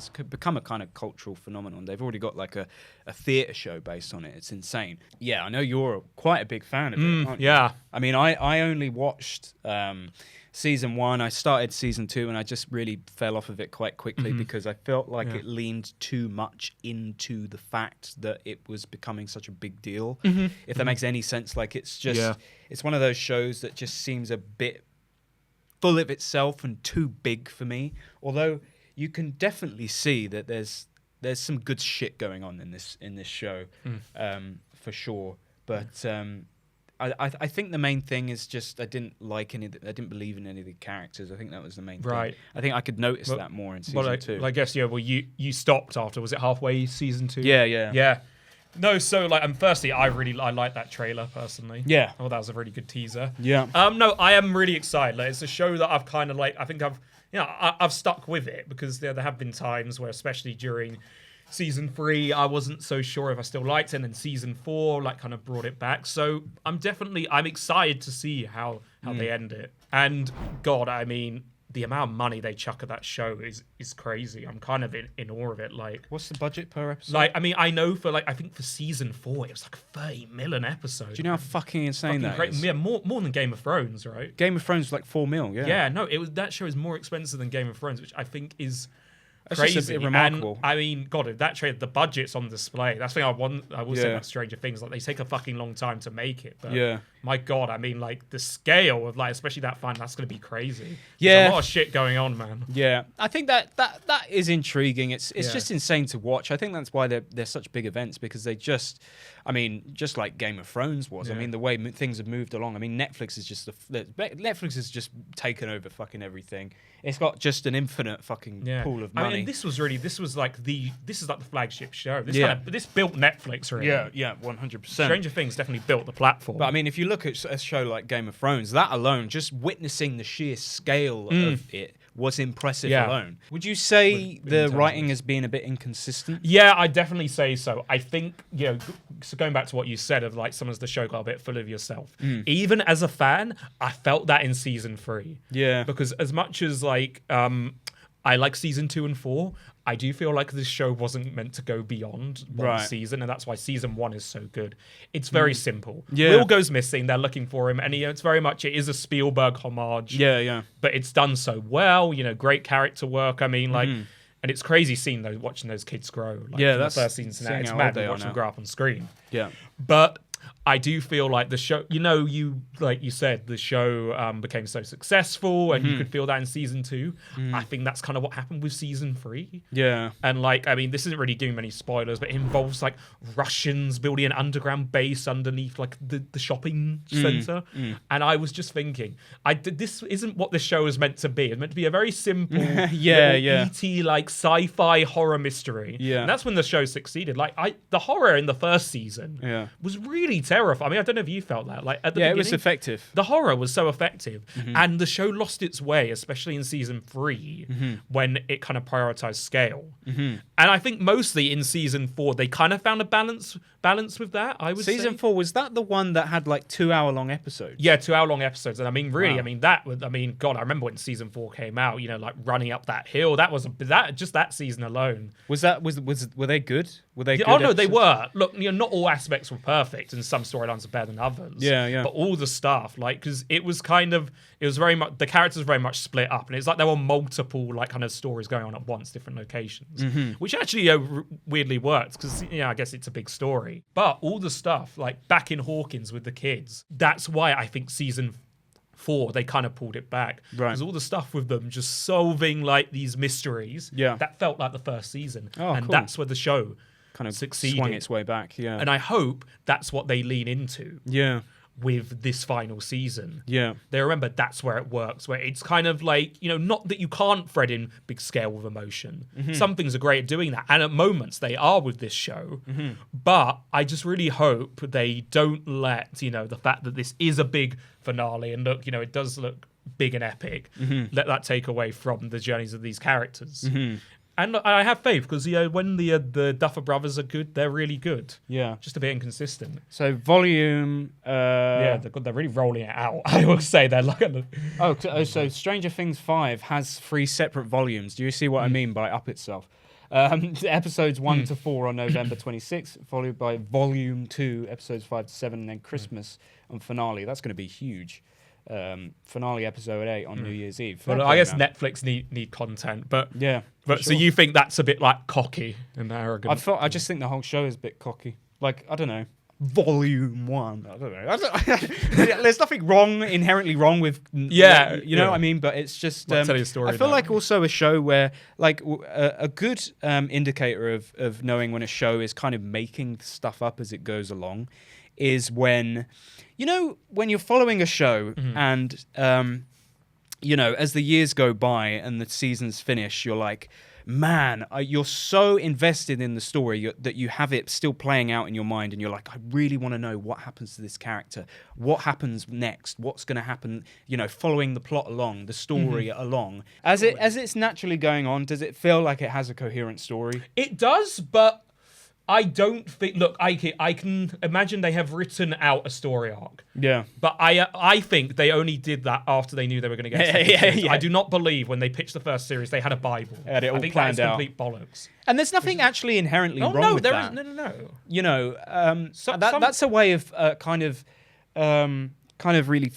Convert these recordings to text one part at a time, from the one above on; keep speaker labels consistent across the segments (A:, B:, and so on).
A: it's become a kind of cultural phenomenon. They've already got like a theatre show based on it. It's insane. Yeah, I know you're quite a big fan of it, aren't you?
B: Yeah.
A: I mean, I only watched season 1. I started season 2 and I just really fell off of it quite quickly because I felt like it leaned too much into the fact that it was becoming such a big deal. If that makes any sense. Like, it's just, it's one of those shows that just seems a bit full of itself and too big for me. Although you can definitely see that there's some good shit going on in this show, for sure. But I think the main thing is just I didn't believe in any of the characters. I think that was the main thing. I think I could notice that more in season 2.
B: Well, I guess you stopped after, was it halfway season 2?
A: Yeah.
B: No, so like, firstly, I like that trailer personally.
A: Yeah.
B: Oh, that was a really good teaser.
A: Yeah.
B: No, I am really excited. Like, it's a show that I've kind of like. I think I've stuck with it because there have been times where, especially during season 3, I wasn't so sure if I still liked it, and then season 4 like kind of brought it back. So I'm excited to see how they end it. And God, I mean, the amount of money they chuck at that show is crazy. I'm kind of in awe of it. Like,
A: what's the budget per episode?
B: Like, I mean, I know I think for season 4 it was like 30 million episode.
A: Do you know how fucking insane that is?
B: Yeah, more than Game of Thrones, right?
A: Game of Thrones was like 4 mil. Yeah.
B: No, that show is more expensive than Game of Thrones, which I think is
A: That's
B: crazy.
A: just a bit remarkable.
B: And I mean, God, that trade, the budget's on display. That's the thing I will say about Stranger Things. Like, they take a fucking long time to make it. But my God, I mean, like, the scale of, like, especially that final, that's going to be crazy. There's a lot of shit going on, man.
A: Yeah, I think that is intriguing. It's just insane to watch. I think that's why they're such big events, because they just, I mean, just like Game of Thrones was. I mean, the way things have moved along. I mean, Netflix has just taken over fucking everything. It's got just an infinite fucking pool of money.
B: I mean, this is like the flagship show. This built Netflix, really.
A: Yeah, 100%.
B: Stranger Things definitely built the platform.
A: But I mean, if you look at a show like Game of Thrones, that alone, just witnessing the sheer scale of it was impressive alone. Would you say the writing has been a bit inconsistent?
B: Yeah, I definitely say so. I think, so going back to what you said of like sometimes the show got a bit full of yourself. Even as a fan, I felt that in season 3.
A: Yeah.
B: Because as much as like I like season 2 and 4, I do feel like this show wasn't meant to go beyond one season, and that's why season 1 is so good. It's very simple. Will goes missing, they're looking for him, and it's very much, it is a Spielberg homage.
A: Yeah.
B: But it's done so well, great character work. I mean, like, and it's crazy seeing watching those kids grow. Like,
A: that's
B: the first season to now. It's mad to watch them grow up on screen.
A: Yeah.
B: But I do feel like the show, like you said, the show became so successful, and you could feel that in season 2. I think that's kind of what happened with season 3.
A: Yeah.
B: And like, I mean, this isn't really doing many spoilers, but it involves like Russians building an underground base underneath like the shopping center. And I was just thinking, this isn't what this show is meant to be. It's meant to be a very simple, E.T. like sci-fi horror mystery. Yeah. And that's when the show succeeded. Like, the horror in the first season was really terrifying. I mean, I don't know if you felt that. Like, at the beginning,
A: it was effective.
B: The horror was so effective, and the show lost its way, especially in season 3, when it kind of prioritized scale. And I think mostly in season 4, they kind of found a balance with that. I would say
A: season 4, was that the one that had like 2-hour-long episodes?
B: Yeah, 2-hour-long episodes. And I mean, really, God, I remember when season 4 came out. Like running up that hill. That season alone.
A: Were they good? Were they? Good
B: no,
A: episodes?
B: they were. Look, not all aspects were perfect, and some storylines are better than others.
A: Yeah.
B: But all the stuff, like, because it was very much, the characters were very much split up, and it's like there were multiple like kind of stories going on at once, different locations, which actually weirdly worked because I guess it's a big story. But all the stuff like back in Hawkins with the kids, that's why I think season 4 they kind of pulled it back, because all the stuff with them just solving like these mysteries, that felt like the first season, and cool. That's where the show kind of succeeded.
A: Swung its way back,
B: and I hope that's what they lean into with this final season. They remember that's where it works, where it's kind of like, not that you can't thread in big scale with emotion. Some things are great at doing that, and at moments they are with this show, but I just really hope they don't let the fact that this is a big finale, and look, it does look big and epic, let that take away from the journeys of these characters. And I have faith, because when the Duffer Brothers are good, they're really good. Yeah, just a bit inconsistent.
A: So volume,
B: they're really rolling it out. I will say they're like.
A: So Stranger Things 5 has 3 separate volumes. Do you see what I mean by up itself? Episodes 1 to 4 on November 26th, followed by Volume 2, episodes 5 to 7, and then Christmas and finale. That's going to be huge. Finale episode 8 on New Year's Eve.
B: Well, I guess Netflix need content, but
A: yeah.
B: But so you think that's a bit like cocky and arrogant?
A: I just think the whole show is a bit cocky. Like, I don't know. Volume 1. I don't know. There's nothing inherently wrong with you know what I mean, but it's just
B: telling a story.
A: I feel like also a show where like a good indicator of knowing when a show is kind of making stuff up as it goes along is when you're following a show and as the years go by and the seasons finish, you're like, man, you're so invested in the story that you have it still playing out in your mind, and you're like, I really want to know what happens to this character, what happens next, what's going to happen, following the plot along, the story along. As it's naturally going on, does it feel like it has a coherent story?
B: It does, but I don't think. Look, I can imagine they have written out a story arc.
A: Yeah,
B: but I think they only did that after they knew they were going to get. I do not believe when they pitched the first series they had a Bible.
A: Had it all
B: I think
A: planned
B: that is complete bollocks.
A: And there's nothing actually inherently wrong with that. No. That's a way of kind of really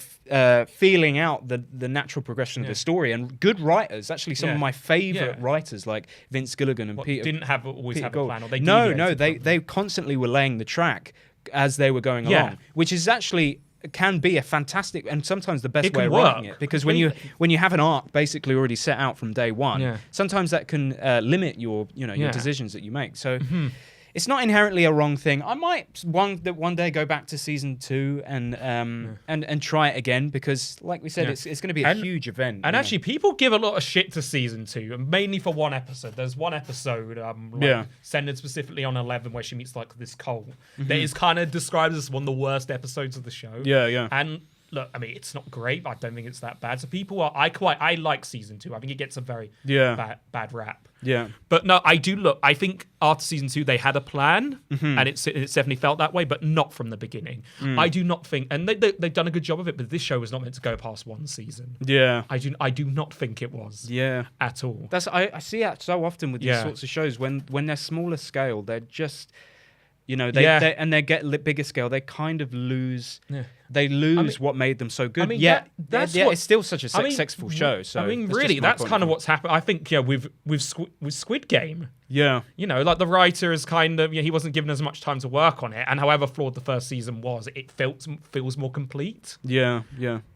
A: feeling out the natural progression of the story. And good writers, actually some of my favorite writers like Vince Gilligan and Peter
B: didn't always have a plan, or
A: they constantly were laying the track as they were going along, which is actually can be a fantastic and sometimes the best way of writing it, because when you have an arc basically already set out from day one, sometimes that can limit your your decisions that you make. So it's not inherently a wrong thing. I might one day go back to season 2 and try it again, because, like we said, it's going to be a huge event.
B: And actually, people give a lot of shit to season 2, mainly for one episode. There's one episode, centered specifically on 11, where she meets like this Cole that is kind of described as one of the worst episodes of the show.
A: Yeah.
B: And look, I mean, it's not great, but I don't think it's that bad. So people I like season 2. I think it gets a very bad rap.
A: Yeah.
B: But no, I think after season 2 they had a plan, and it's definitely felt that way, but not from the beginning. I do not think, and they've done a good job of it, but this show was not meant to go past one season.
A: Yeah.
B: I do not think it was.
A: Yeah.
B: At all.
A: I see that so often with these sorts of shows when they're smaller scale, they're just they get bigger scale, they kind of lose what made them so good. It's still such a successful show. So
B: really, that's kind of what's happened. I think with Squid Game.
A: Yeah.
B: Like the writer is kind of, he wasn't given as much time to work on it, and however flawed the first season was, it feels more complete.
A: Yeah.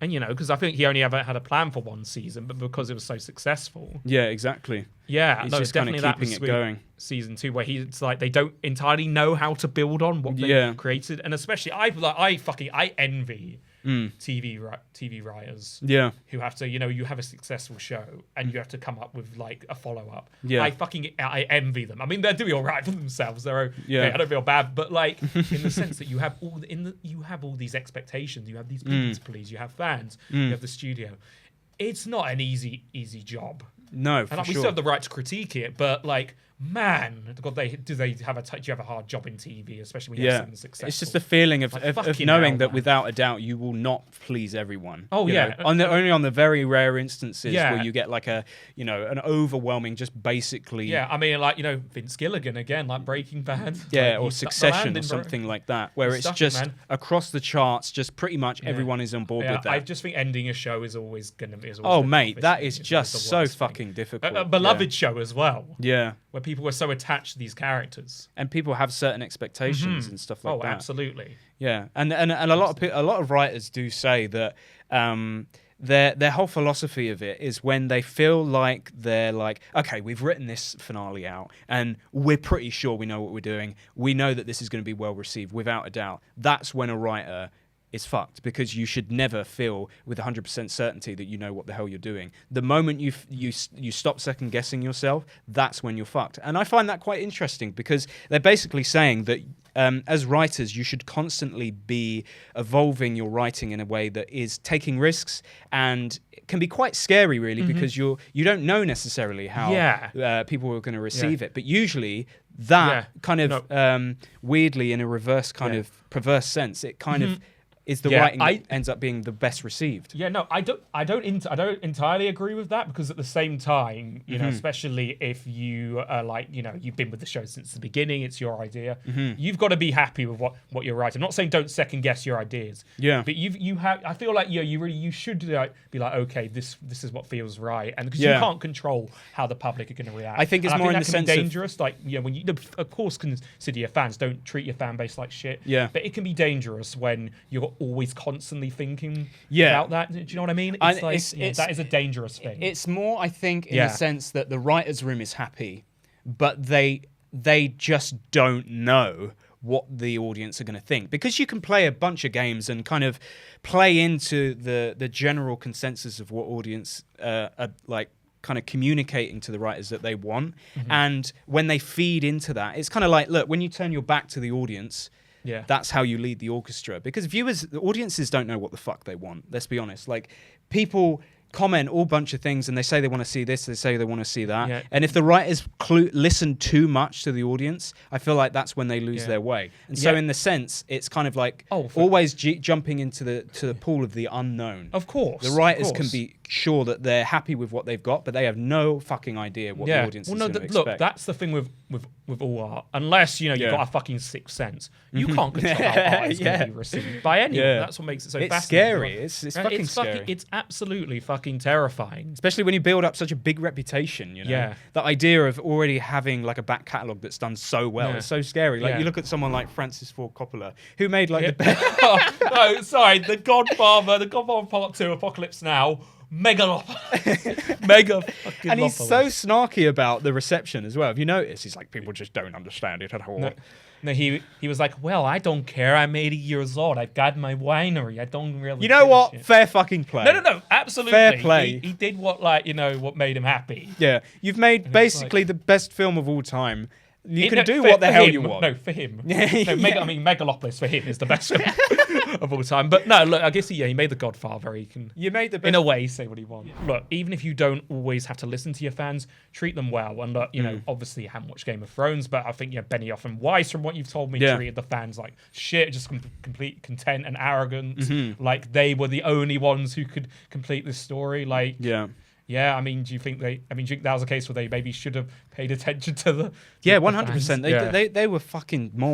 B: And because I think he only ever had a plan for one season, but because it was so successful.
A: Yeah, exactly.
B: Yeah,
A: he's just
B: definitely
A: kind of keeping it going.
B: Season 2, where it's like they don't entirely know how to build on what they created, and especially I envy TV writers.
A: Yeah,
B: who have to you have a successful show and you have to come up with like a follow up.
A: Yeah,
B: I envy them. I mean, they're doing all right for themselves. They're I don't feel bad, but like in the sense that you have all these expectations, you have these people to please, you have fans, you have the studio. It's not an easy job.
A: No,
B: and we still have the right to critique it, but like, man, God, do you have a hard job in TV, especially when you have something successful?
A: It's just a feeling of knowing that without a doubt you will not please everyone.
B: Oh yeah,
A: only on the very rare instances where you get like an overwhelming, just basically.
B: Yeah, I mean, like Vince Gilligan again, like Breaking Bad.
A: Yeah, or Succession or something like that, where it's just across the charts, just pretty much everyone is on board with that.
B: I just think ending a show is always going to be.
A: Oh mate, that is just so fucking difficult.
B: A beloved show as well.
A: Yeah.
B: Where people were so attached to these characters,
A: and people have certain expectations and stuff like that.
B: Oh, absolutely.
A: Yeah, and a lot of writers do say that their whole philosophy of it is when they feel like they're like, okay, we've written this finale out, and we're pretty sure we know what we're doing. We know that this is going to be well received, without a doubt. That's when a writer is fucked, because you should never feel with 100% certainty that you know what the hell you're doing. The moment you stop second guessing yourself, that's when you're fucked. And I find that quite interesting, because they're basically saying that as writers, you should constantly be evolving your writing in a way that is taking risks, and it can be quite scary, really, because you don't know necessarily how people are going to receive it. But usually that kind of weirdly, in a reverse kind of perverse sense, it kind of is the writing that ends up being the best received.
B: Yeah, no, I don't entirely agree with that, because at the same time, you know, especially if you are like, you know, you've been with the show since the beginning, it's your idea. You've got to be happy with what you're writing. I'm not saying don't second guess your ideas.
A: Yeah.
B: But you have. I feel like you should be like, okay, this is what feels right, and because you can't control how the public are going to react.
A: I think it's more in the sense
B: dangerous. Like, you know, when you of course consider your fans, don't treat your fan base like shit.
A: Yeah.
B: But it can be dangerous when you're always constantly thinking about that. Do you know what I mean? It's that is a dangerous thing.
A: It's more, I think, in the sense that the writer's room is happy, but they just don't know what the audience are going to think. Because you can play a bunch of games and kind of play into the general consensus of what audience are like kind of communicating to the writers that they want. And when they feed into that, it's kind of like, look, when you turn your back to the audience, that's how you lead the orchestra. Because the audiences don't know what the fuck they want. Let's be honest. Like, people comment all bunch of things and they say they want to see this, they say they want to see that. And if the writers listen too much to the audience, I feel like that's when they lose their way. And so in the sense, it's kind of like always jumping into the pool of the unknown.
B: Of course.
A: The writers can be sure that they're happy with what they've got, but they have no fucking idea what the audience is going to expect.
B: Look, that's the thing with all art. Unless, you know, you've got a fucking sixth sense, you can't control how art is going to be received by anyone. That's what makes it so fascinating.
A: It's scary. It's fucking scary.
B: It's absolutely fucking terrifying.
A: Especially when you build up such a big reputation, you know? Yeah. The idea of already having like a back catalogue that's done so well is so scary. Like, you look at someone like Francis Ford Coppola, who made like the best...
B: The Godfather Part 2, Apocalypse Now, mega fucking
A: and he's so snarky about the reception as well. Have you noticed? He's like, people just don't understand it at all.
B: No, he was like, well, I don't care. I'm 80 years old. I've got my winery. I don't really.
A: You know what? Shit. Fair fucking play.
B: No, absolutely.
A: Fair play.
B: He did what made him happy.
A: Yeah, you've made basically the best film of all time. You can do what the hell you want.
B: No, for him. Megalopolis for him is the best film of all time. But no, look, I guess he made The Godfather. He can, in a way, say what he wants. Yeah. Look, even if you don't always have to listen to your fans, treat them well. And look, you know, obviously you haven't watched Game of Thrones, but I think Benioff and Weiss, from what you've told me, treated the fans like shit, just complete content and arrogance. Like they were the only ones who could complete this story. Like, yeah, I mean, do you think that was a case where they maybe should have paid attention to the
A: 100%. They were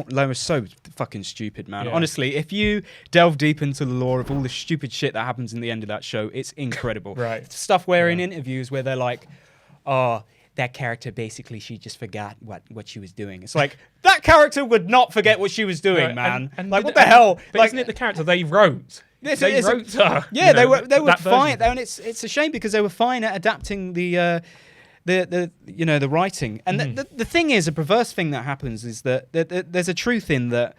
A: they were so fucking stupid, man. Honestly, if you delve deep into the lore of all the stupid shit that happens in the end of that show, it's incredible.
B: Right.
A: Stuff where in interviews where they're like, oh, that character basically, she just forgot what she was doing. It's like, that character would not forget what she was doing, man. And like, what the hell?
B: But isn't it the character they wrote? They wrote her.
A: Yeah, they were fine, and it's a shame because they were fine at adapting the writing. And the thing is, a perverse thing that happens is that there's a truth in that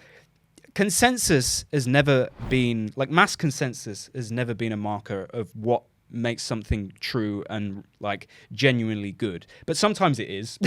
A: consensus has never been, like, mass consensus has never been a marker of what makes something true and like genuinely good, but sometimes it is.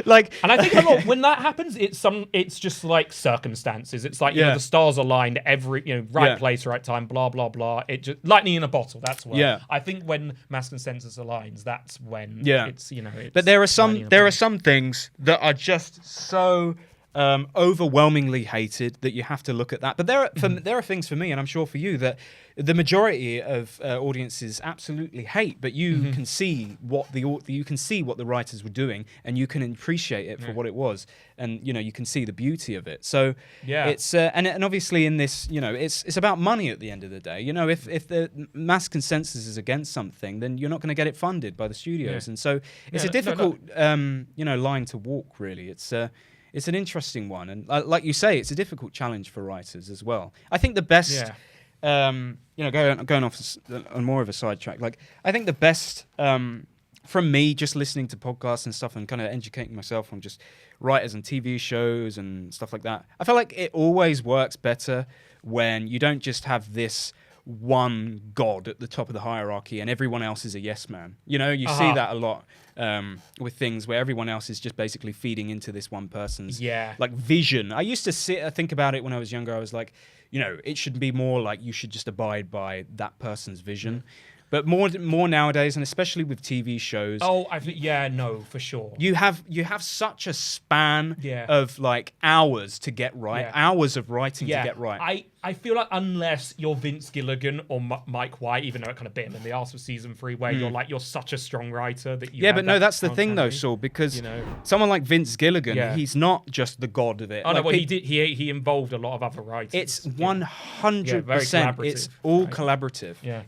B: Like, and I think a lot when that happens, it's just like circumstances. It's like, you know, the stars aligned, right place, right time, blah blah blah. It just lightning in a bottle. That's when I think when mass consensus aligns, that's when it's, you know.
A: But there are some things that are just so overwhelmingly hated that you have to look at that. But there are things for me, and I'm sure for you, that the majority of audiences absolutely hate. But you can see what the writers were doing, and you can appreciate it for what it was, and you know, you can see the beauty of it. So it's and obviously in this, you know, it's about money at the end of the day. You know, if the mass consensus is against something, then you're not going to get it funded by the studios, and so it's a difficult line to walk. Really, it's an interesting one, and like you say, it's a difficult challenge for writers as well. I think the best, going off on more of a sidetrack, like I think the best from me just listening to podcasts and stuff and kind of educating myself on just writers and TV shows and stuff like that, I feel like it always works better when you don't just have this one god at the top of the hierarchy and everyone else is a yes man. You know, you see that a lot with things where everyone else is just basically feeding into this one person's like vision. I used to think about it when I was younger. I was like, you know, it should be more like you should just abide by that person's vision. But more nowadays, and especially with TV shows.
B: Oh, for sure.
A: You have such a span of like hours to get right, hours of writing to get right.
B: I feel like unless you're Vince Gilligan or Mike White, even though it kind of bit him in the arse with season 3, where you're such a strong writer that you.
A: Yeah, but no, that's the thing though, Saul, because someone like Vince Gilligan, he's not just the god of it.
B: Oh no, well, he involved a lot of other writers.
A: It's 100%. It's all collaborative.
B: Yeah.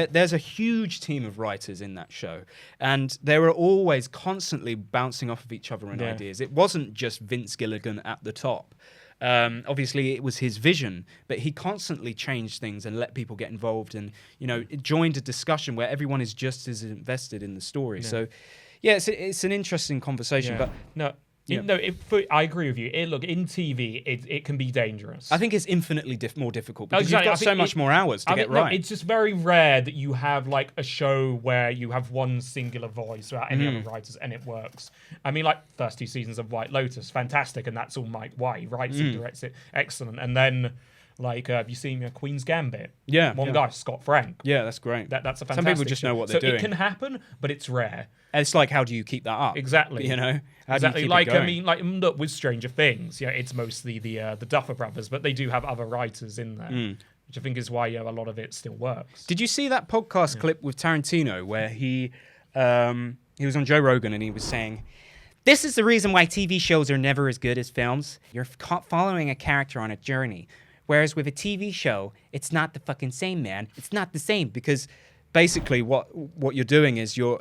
A: There's a huge team of writers in that show, and they were always constantly bouncing off of each other and ideas. It wasn't just Vince Gilligan at the top. Obviously it was his vision, but he constantly changed things and let people get involved, and it joined a discussion where everyone is just as invested in the story. So it's an interesting conversation. But
B: I agree with you. Look, in TV, it can be dangerous.
A: I think it's infinitely more difficult because you've got so much more hours to get right.
B: It's just very rare that you have like a show where you have one singular voice without any other writers and it works. I mean, like first 2 seasons of White Lotus, fantastic, and that's all Mike White. He writes it, directs it, excellent. And then like, have you seen Queen's Gambit?
A: Yeah.
B: One guy, Scott Frank.
A: Yeah, that's great.
B: That's a fantastic
A: Some people just know what they're doing.
B: It can happen, but it's rare.
A: And it's like, how do you keep that up?
B: Exactly.
A: How do you keep
B: like,
A: it going?
B: I mean, like, look, with Stranger Things, it's mostly the Duffer Brothers, but they do have other writers in there, which I think is why a lot of it still works.
A: Did you see that podcast clip with Tarantino where he was on Joe Rogan and he was saying, "This is the reason why TV shows are never as good as films. You're following a character on a journey. Whereas with a TV show, it's not the fucking same, man. It's not the same." Because basically what you're doing is you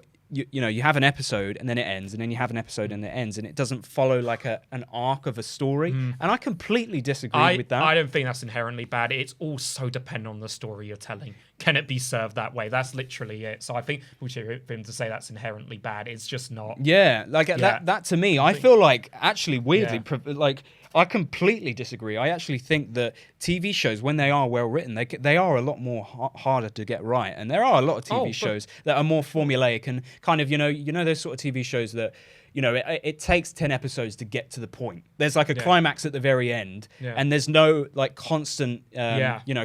A: have an episode and then it ends, and then you have an episode and it ends, and it doesn't follow like an arc of a story. And I completely disagree with that.
B: I don't think that's inherently bad. It's also dependent on the story you're telling. Can it be served that way? That's literally it. So I think for him to say that's inherently bad, it's just not.
A: Yeah, like that to me, I feel like actually weirdly, like I completely disagree. I actually think that TV shows, when they are well written, they are a lot more harder to get right. And there are a lot of TV shows that are more formulaic and kind of, those sort of TV shows that, it takes 10 episodes to get to the point. There's like a climax at the very end, and there's no like constant,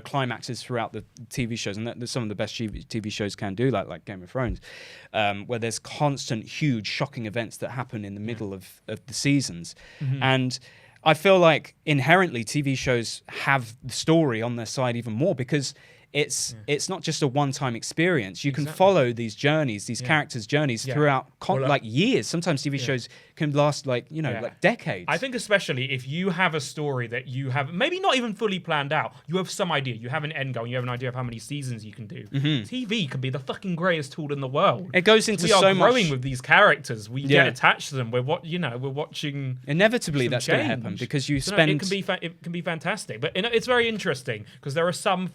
A: climaxes throughout the TV shows. And that's some of the best TV shows can do that, like Game of Thrones, where there's constant, huge, shocking events that happen in the middle of the seasons. And I feel like inherently TV shows have the story on their side even more because it's not just a one-time experience. You can follow these journeys, these characters' journeys throughout like years. Sometimes TV shows can last like decades.
B: I think especially if you have a story that you have maybe not even fully planned out, you have some idea, you have an end goal, you have an idea of how many seasons you can do. TV can be the fucking greatest tool in the world.
A: It goes into so much.
B: We are growing with these characters. We get attached to them. We're watching.
A: Inevitably, that's going to happen because you spend.
B: It can be fantastic, but it's very interesting because there are some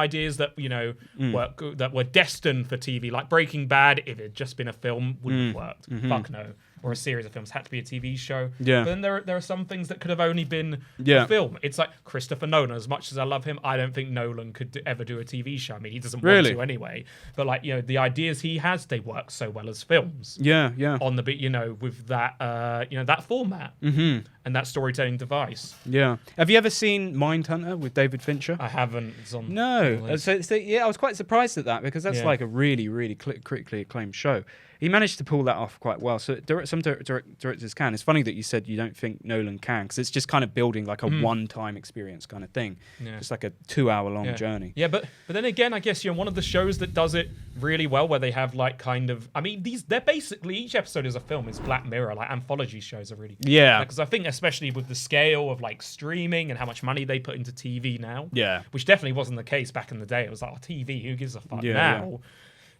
B: ideas that that were destined for TV, like Breaking Bad. If it had just been a film, wouldn't have worked. Fuck no. Or a series of films had to be a TV show.
A: Yeah.
B: But then there are some things that could have only been a film. It's like Christopher Nolan. As much as I love him, I don't think Nolan could ever do a TV show. I mean, he doesn't want to anyway. But like the ideas he has, they work so well as films.
A: Yeah.
B: On the bit, with that that format and that storytelling device.
A: Yeah. Have you ever seen Mindhunter with David Fincher?
B: I haven't. It's on.
A: No. So I was quite surprised at that because that's like a really, really critically acclaimed show. He managed to pull that off quite well. So some directors can. It's funny that you said you don't think Nolan can, because it's just kind of building like a one-time experience kind of thing. Yeah. Just like a 2-hour-long journey.
B: Yeah, but then again, I guess one of the shows that does it really well, where they have like kind of, I mean, they're basically, each episode is a film. Is Black Mirror. Like anthology shows are really because I think especially with the scale of like streaming and how much money they put into TV now.
A: Yeah,
B: which definitely wasn't the case back in the day. It was like TV. Who gives a fuck now?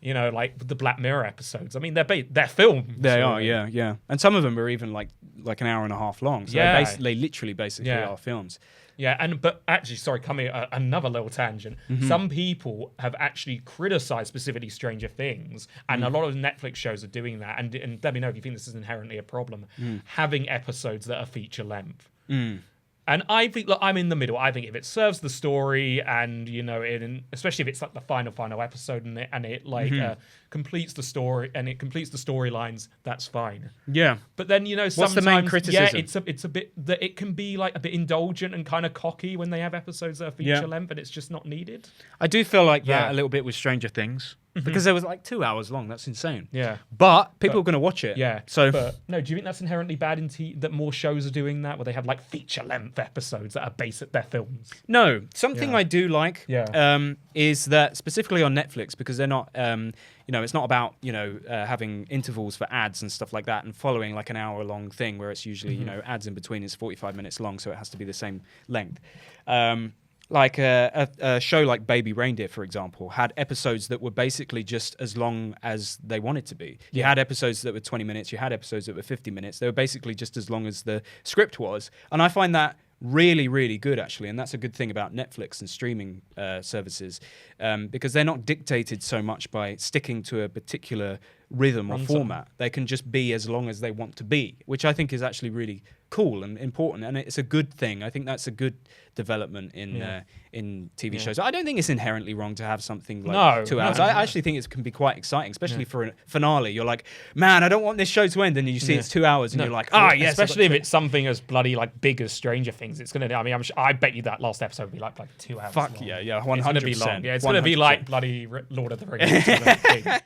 B: Yeah. Like the Black Mirror episodes. I mean, they're films.
A: They are, yeah. And some of them are even like an hour and a half long. So they literally are films.
B: Yeah, but actually, sorry, coming another little tangent. Some people have actually criticized specifically Stranger Things, and a lot of Netflix shows are doing that. And let me know if you think this is inherently a problem. Having episodes that are feature length. And I think, look, I'm in the middle. I think if it serves the story, and especially if it's like the final episode, and it completes the story and it completes the storylines, that's fine.
A: Yeah.
B: But then sometimes
A: what's the main criticism?
B: Yeah, it's a bit that it can be like a bit indulgent and kind of cocky when they have episodes that are feature length, and it's just not needed.
A: I do feel like that a little bit with Stranger Things. because it was like 2 hours long. That's insane.
B: Yeah.
A: But people are going to watch it.
B: Yeah.
A: So,
B: no, do you think that's inherently bad that more shows are doing that, where they have like feature-length episodes that are based at their films?
A: No. Something I do like is that specifically on Netflix, because they're not, it's not about, having intervals for ads and stuff like that and following like an hour-long thing where it's usually, ads in between is 45 minutes long, so it has to be the same length. Like a show like Baby Reindeer, for example, had episodes that were basically just as long as they wanted to be. You had episodes that were 20 minutes, you had episodes that were 50 minutes. They were basically just as long as the script was. And I find that really, really good, actually. And that's a good thing about Netflix and streaming services, because they're not dictated so much by sticking to a particular rhythm or format. They can just be as long as they want to be, which I think is actually really cool and important, and it's a good thing. I think that's a good development in TV shows. I don't think it's inherently wrong to have something like 2 hours. I actually think it can be quite exciting, especially for a finale. You're like, man, I don't want this show to end, and you see it's 2 hours, and you're like, yes.
B: Especially if it's something as bloody like big as Stranger Things, it's gonna. I mean, I bet you that last episode will be like 2 hours.
A: Fuck
B: long.
A: yeah, 100%.
B: It's gonna be long. Yeah, it's gonna be like bloody Lord of the Rings.